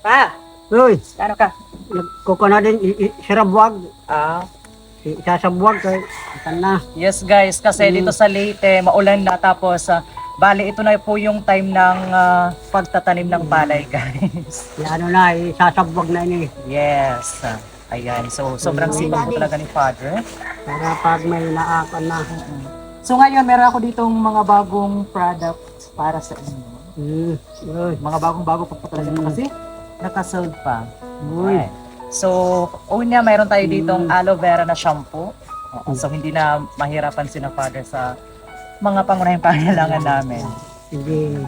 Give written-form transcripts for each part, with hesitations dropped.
Pa, Uy, ano ka? kuko na din, sirabwag. Ah, Isasabwag kay, ikan na. yes guys, kasi dito sa Leyte, maulan na tapos bali ito na po yung time ng pagtatanim ng palay guys. Ano na, isasabwag na ini. Yes. Ayan, so sobrang sipag po talaga ni Father. Para pag may naakan na. So ngayon, meron ako ditong mga bagong products para sa inyo. Uy, Mga bagong-bago pa po talaga ito kasi nakasold pa. uy. Ayan. So, una, mayroon tayo ditong aloe vera na shampoo. Oo, so, hindi na mahirapan si na Father sa mga pangunahing pangailangan namin. Sige.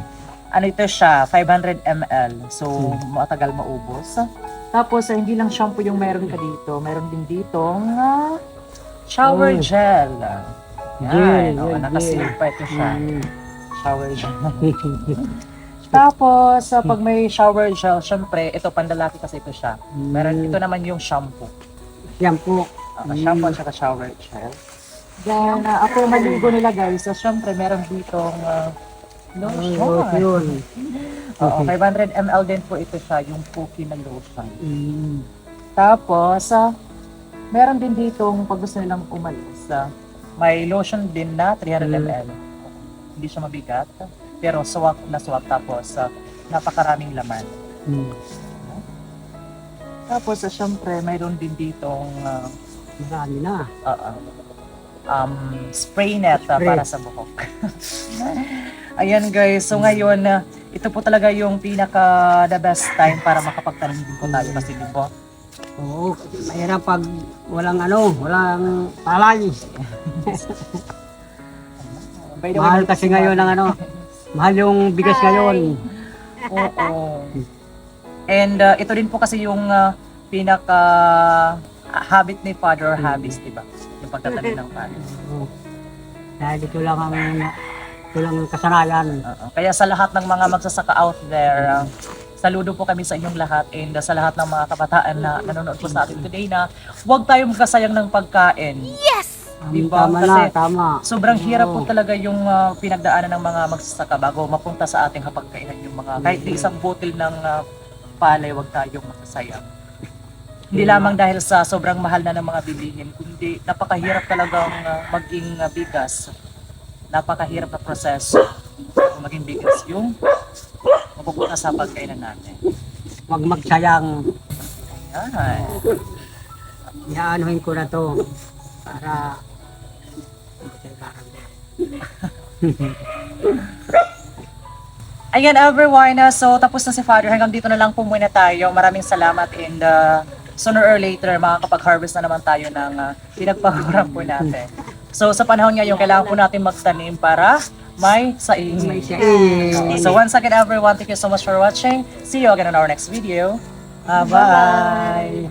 Ano ito siya? 500 ml. So, matagal maubos. Tapos, hindi lang shampoo yung meron ka dito. Meron din ditong shower gel. Gel, Yan. Oo, gel, nakaseal pa ito siya. Mm. Shower gel. Tapos, pag may shower gel, syempre, ito pandalaki kasi ito siya. Meron ito naman yung shampoo. Yan po. Shampoo at saka shower gel. Then, ako maligo nila guys. So, syempre, meron ditong lotion. Yun. Oo, 500 ml din po ito siya, yung cookie na lotion. Mm. Tapos, meron din ditong pag gusto nilang umalis. May lotion din na 300 ml. Hindi siya mabigat, pero swak na swak tapos napakaraming laman. Mm. Tapos, syempre, mayroon din ditong Marami na. spray net para sa buhok. Ayan guys, so ngayon, ito po talaga yung pinaka the best time para makapagtanim din po tayo kasi di ba? Oo, mahirap pag walang walang palay. By the way, Mahal kasi ngayon ang mahal yung bigas ngayon. oo. And ito din po kasi yung pinaka habit ni Father or habits, di ba? Yung pagtatanim ng palay. Oo. Dahil ito lang ang kasanayan. Kaya sa lahat ng mga magsasaka out there, saludo po kami sa inyong lahat and sa lahat ng mga kabataan na nanonood po sa atin today na huwag tayong magkasayang ng pagkain. Diba? Tama Kasi na, tama. sobrang hirap po talaga yung pinagdaanan ng mga magsasaka bago mapunta sa ating hapagkainan yung mga kahit di isang botel ng palay, huwag tayong magsasayang. Hindi lamang dahil sa sobrang mahal na ng mga bilihin, kundi napakahirap talagang maging bigas. Napakahirap na proseso kung maging bigas yung mapupunta sa pagkainan natin. Huwag magsayang. Yan. Iaanuhin ko na to para Ayan everyone, so tapos na si Father. Hanggang dito na lang po muna tayo. Maraming salamat and sooner or later makakapag-harvest na naman tayo ng pinagpaguran po natin. So sa panahon ngayon, kailangan po natin magtanim para may saing. So once again everyone, thank you so much for watching. See you again on our next video. Bye!